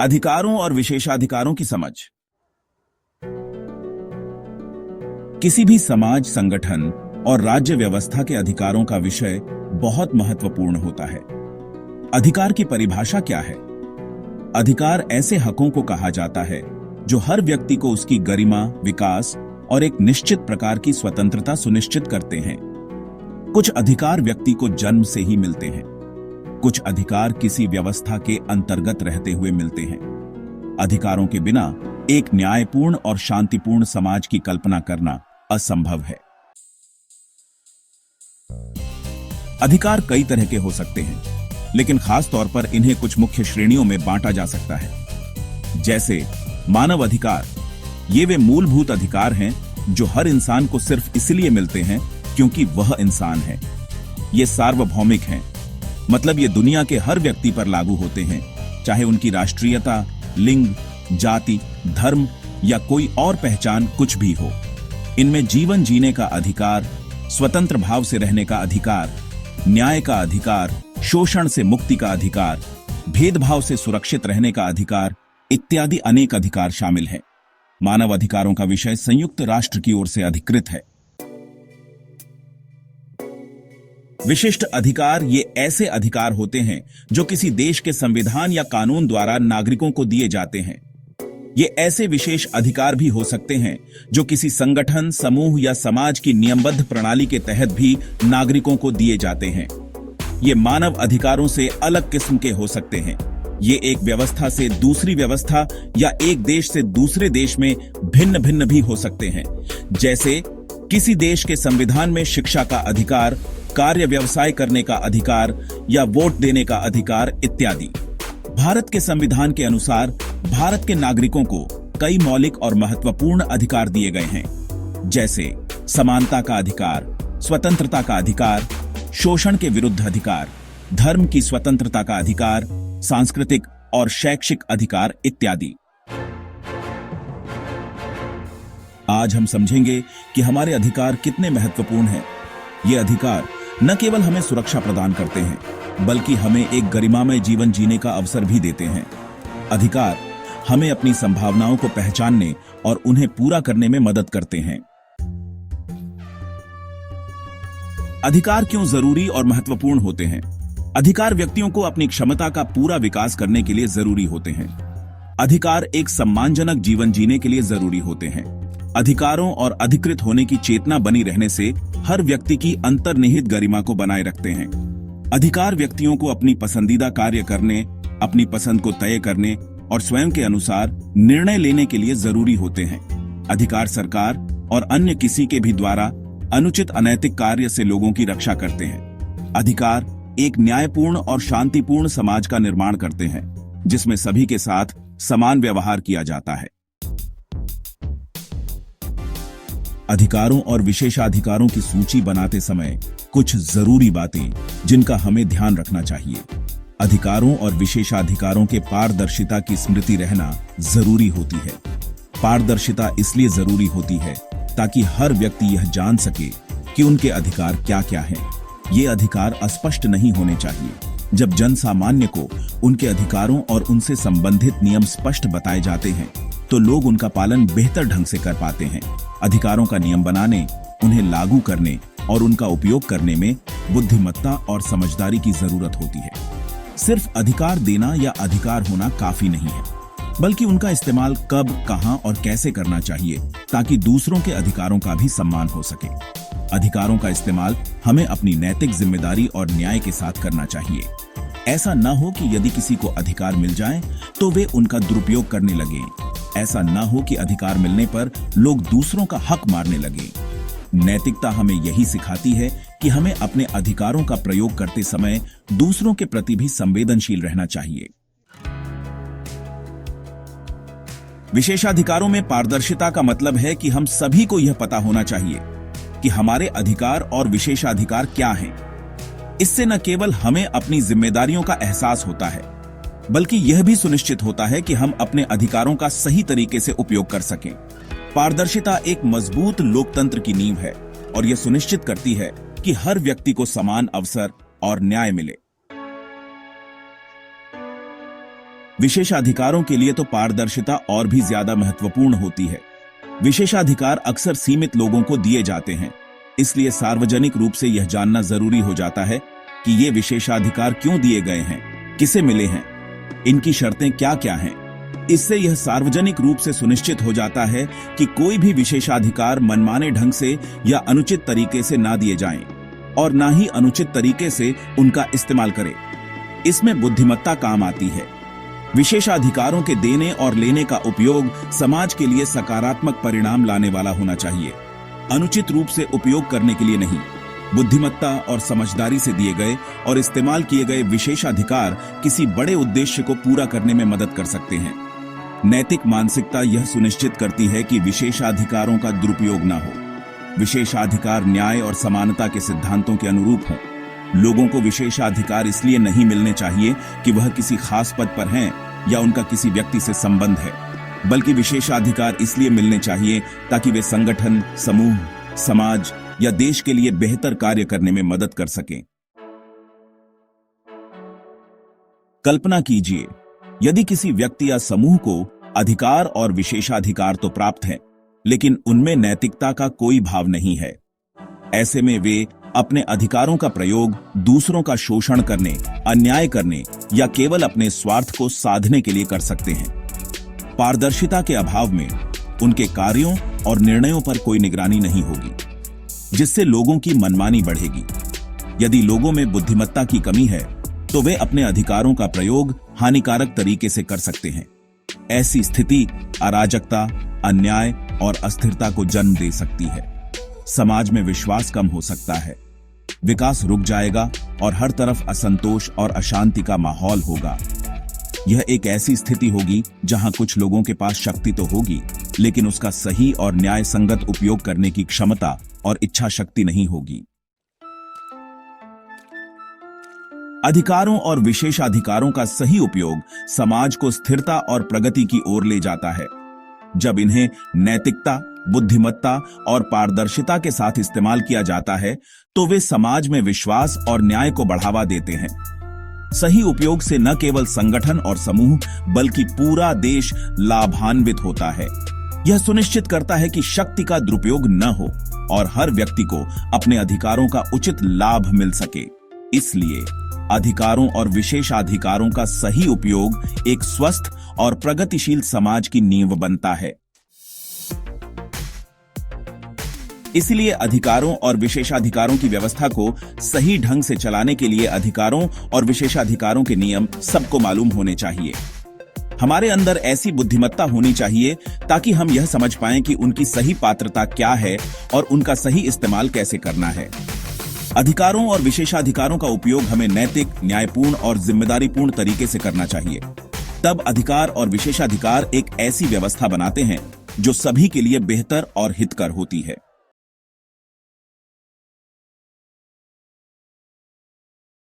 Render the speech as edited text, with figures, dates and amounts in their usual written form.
अधिकारों और विशेषाधिकारों की समझ। किसी भी समाज, संगठन और राज्य व्यवस्था के अधिकारों का विषय बहुत महत्वपूर्ण होता है। अधिकार की परिभाषा क्या है? अधिकार ऐसे हकों को कहा जाता है जो हर व्यक्ति को उसकी गरिमा, विकास और एक निश्चित प्रकार की स्वतंत्रता सुनिश्चित करते हैं। कुछ अधिकार व्यक्ति को जन्म से ही मिलते हैं, कुछ अधिकार किसी व्यवस्था के अंतर्गत रहते हुए मिलते हैं। अधिकारों के बिना एक न्यायपूर्ण और शांतिपूर्ण समाज की कल्पना करना असंभव है। अधिकार कई तरह के हो सकते हैं, लेकिन खास तौर पर इन्हें कुछ मुख्य श्रेणियों में बांटा जा सकता है। जैसे मानव अधिकार, ये वे मूलभूत अधिकार हैं जो हर इंसान को सिर्फ इसलिए मिलते हैं क्योंकि वह इंसान है। ये सार्वभौमिक हैं, मतलब ये दुनिया के हर व्यक्ति पर लागू होते हैं, चाहे उनकी राष्ट्रीयता, लिंग, जाति, धर्म या कोई और पहचान कुछ भी हो। इनमें जीवन जीने का अधिकार, स्वतंत्र भाव से रहने का अधिकार, न्याय का अधिकार, शोषण से मुक्ति का अधिकार, भेदभाव से सुरक्षित रहने का अधिकार इत्यादि अनेक अधिकार शामिल हैं। मानव अधिकारों का विषय संयुक्त राष्ट्र की ओर से अधिकृत है। विशिष्ट अधिकार ये ऐसे अधिकार होते हैं जो किसी देश के संविधान या कानून द्वारा नागरिकों को दिए जाते हैं। ये ऐसे विशेष अधिकार भी हो सकते हैं जो किसी संगठन, समूह या समाज की नियमबद्ध प्रणाली के तहत भी नागरिकों को दिए जाते हैं। ये मानव अधिकारों से अलग किस्म के हो सकते हैं। ये एक व्यवस्था से दूसरी व्यवस्था या एक देश से दूसरे देश में भिन्न भिन्न भी हो सकते हैं। जैसे किसी देश के संविधान में शिक्षा का अधिकार, कार्य व्यवसाय करने का अधिकार या वोट देने का अधिकार इत्यादि। भारत के संविधान के अनुसार भारत के नागरिकों को कई मौलिक और महत्वपूर्ण अधिकार दिए गए हैं, जैसे समानता का अधिकार, स्वतंत्रता का अधिकार, शोषण के विरुद्ध अधिकार, धर्म की स्वतंत्रता का अधिकार, सांस्कृतिक और शैक्षिक अधिकार इत्यादि। आज हम समझेंगे कि हमारे अधिकार कितने महत्वपूर्ण हैं। ये अधिकार न केवल हमें सुरक्षा प्रदान करते हैं, बल्कि हमें एक गरिमामय जीवन जीने का अवसर भी देते हैं। अधिकार हमें अपनी संभावनाओं को पहचानने और उन्हें पूरा करने में मदद करते हैं। अधिकार क्यों जरूरी और महत्वपूर्ण होते हैं? अधिकार व्यक्तियों को अपनी क्षमता का पूरा विकास करने के लिए जरूरी होते हैं। अधिकार एक सम्मानजनक जीवन जीने के लिए जरूरी होते हैं। अधिकारों और अधिकृत होने की चेतना बनी रहने से हर व्यक्ति की अंतर्निहित गरिमा को बनाए रखते हैं। अधिकार व्यक्तियों को अपनी पसंदीदा कार्य करने, अपनी पसंद को तय करने और स्वयं के अनुसार निर्णय लेने के लिए जरूरी होते हैं। अधिकार सरकार और अन्य किसी के भी द्वारा अनुचित अनैतिक कार्य से लोगों की रक्षा करते हैं। अधिकार एक न्यायपूर्ण और शांतिपूर्ण समाज का निर्माण करते हैं, जिसमें सभी के साथ समान व्यवहार किया जाता है। अधिकारों और विशेषाधिकारों की सूची बनाते समय कुछ जरूरी बातें जिनका हमें ध्यान रखना चाहिए। अधिकारों और विशेषाधिकारों के पारदर्शिता की स्मृति रहना जरूरी होती है। पारदर्शिता इसलिए जरूरी होती है ताकि हर व्यक्ति यह जान सके कि उनके अधिकार क्या-क्या हैं। ये अधिकार अस्पष्ट नहीं होने चाहिए। जब जन सामान्य को उनके अधिकारों और उनसे संबंधित नियम स्पष्ट बताए जाते हैं, तो लोग उनका पालन बेहतर ढंग से कर पाते हैं। अधिकारों का नियम बनाने, उन्हें लागू करने और उनका उपयोग करने में बुद्धिमत्ता और समझदारी की जरूरत होती है। सिर्फ अधिकार देना या अधिकार होना काफी नहीं है, बल्कि उनका इस्तेमाल कब, कहां और कैसे करना चाहिए ताकि दूसरों के अधिकारों का भी सम्मान हो सके। अधिकारों का इस्तेमाल हमें अपनी नैतिक जिम्मेदारी और न्याय के साथ करना चाहिए। ऐसा न हो कि यदि किसी को अधिकार मिल जाए तो वे उनका दुरुपयोग करने लगें। ऐसा न हो कि अधिकार मिलने पर लोग दूसरों का हक मारने लगें। नैतिकता हमें यही सिखाती है कि हमें अपने अधिकारों का प्रयोग करते समय दूसरों के प्रति भी संवेदनशील रहना चाहिए। विशेषाधिकारों में पारदर्शिता का मतलब है कि हम सभी को यह पता होना चाहिए कि हमारे अधिकार और विशेषाधिकार क्या हैं। इससे न केवल हमें अपनी जिम्मेदारियों का एहसास होता है, बल्कि यह भी सुनिश्चित होता है कि हम अपने अधिकारों का सही तरीके से उपयोग कर सकें। पारदर्शिता एक मजबूत लोकतंत्र की नींव है और यह सुनिश्चित करती है कि हर व्यक्ति को समान अवसर और न्याय मिले। विशेषाधिकारों के लिए तो पारदर्शिता और भी ज्यादा महत्वपूर्ण होती है। विशेषाधिकार अक्सर सीमित लोगों को दिए जाते हैं, इसलिए सार्वजनिक रूप से यह जानना जरूरी हो जाता है कि ये विशेषाधिकार क्यों दिए गए हैं, किसे मिले हैं, इनकी शर्तें क्या क्या हैं। इससे यह सार्वजनिक रूप से सुनिश्चित हो जाता है कि कोई भी विशेषाधिकार मनमाने ढंग से या अनुचित तरीके से ना दिए जाएं और ना ही अनुचित तरीके से उनका इस्तेमाल करें। इसमें बुद्धिमत्ता काम आती है। विशेषाधिकारों के देने और लेने का उपयोग समाज के लिए सकारात्मक परिणाम लाने वाला होना चाहिए, अनुचित रूप से उपयोग करने के लिए नहीं। बुद्धिमत्ता और समझदारी से दिए गए और इस्तेमाल किए गए विशेषाधिकार किसी बड़े उद्देश्य को पूरा करने में मदद कर सकते हैं। नैतिक मानसिकता यह सुनिश्चित करती है कि विशेषाधिकारों का दुरुपयोग ना हो। विशेषाधिकार न्याय और समानता के सिद्धांतों के अनुरूप हों। लोगों को विशेषाधिकार इसलिए नहीं मिलने चाहिए कि वह किसी खास पद पर हैं या उनका किसी व्यक्ति से संबंध है, बल्कि विशेषाधिकार इसलिए मिलने चाहिए ताकि वे संगठन, समूह, समाज या देश के लिए बेहतर कार्य करने में मदद कर सकें। कल्पना कीजिए, यदि किसी व्यक्ति या समूह को अधिकार और विशेषाधिकार तो प्राप्त हैं, लेकिन उनमें नैतिकता का कोई भाव नहीं है। ऐसे में वे अपने अधिकारों का प्रयोग दूसरों का शोषण करने, अन्याय करने या केवल अपने स्वार्थ को साधने के लिए कर सकते हैं। पारदर्शिता के अभाव में उनके कार्यों और निर्णयों पर कोई निगरानी नहीं होगी, जिससे लोगों की मनमानी बढ़ेगी। यदि लोगों में बुद्धिमत्ता की कमी है, तो वे अपने अधिकारों का प्रयोग हानिकारक तरीके से कर सकते हैं। ऐसी स्थिति अराजकता, अन्याय और अस्थिरता को जन्म दे सकती है। समाज में विश्वास कम हो सकता है, विकास रुक जाएगा और हर तरफ असंतोष और अशांति का माहौल होगा। यह एक ऐसी स्थिति होगी जहां कुछ लोगों के पास शक्ति तो होगी, लेकिन उसका सही और न्याय संगत उपयोग करने की क्षमता और इच्छा शक्ति नहीं होगी। अधिकारों और विशेषाधिकारों का सही उपयोग समाज को स्थिरता और प्रगति की ओर ले जाता है। जब इन्हें नैतिकता, बुद्धिमत्ता और पारदर्शिता के साथ इस्तेमाल किया जाता है, तो वे समाज में विश्वास और न्याय को बढ़ावा देते हैं। सही उपयोग से न केवल संगठन और समूह, बल्कि पूरा देश लाभान्वित होता है। यह सुनिश्चित करता है कि शक्ति का दुरुपयोग न हो और हर व्यक्ति को अपने अधिकारों का उचित लाभ मिल सके। इसलिए अधिकारों और विशेषाधिकारों का सही उपयोग एक स्वस्थ और प्रगतिशील समाज की नींव बनता है। इसलिए अधिकारों और विशेषाधिकारों की व्यवस्था को सही ढंग से चलाने के लिए अधिकारों और विशेषाधिकारों के नियम सबको मालूम होने चाहिए। हमारे अंदर ऐसी बुद्धिमत्ता होनी चाहिए ताकि हम यह समझ पाएं कि उनकी सही पात्रता क्या है और उनका सही इस्तेमाल कैसे करना है। अधिकारों और विशेषाधिकारों का उपयोग हमें नैतिक, न्यायपूर्ण और जिम्मेदारीपूर्ण तरीके से करना चाहिए। तब अधिकार और विशेषाधिकार एक ऐसी व्यवस्था बनाते हैं जो सभी के लिए बेहतर और हितकर होती है।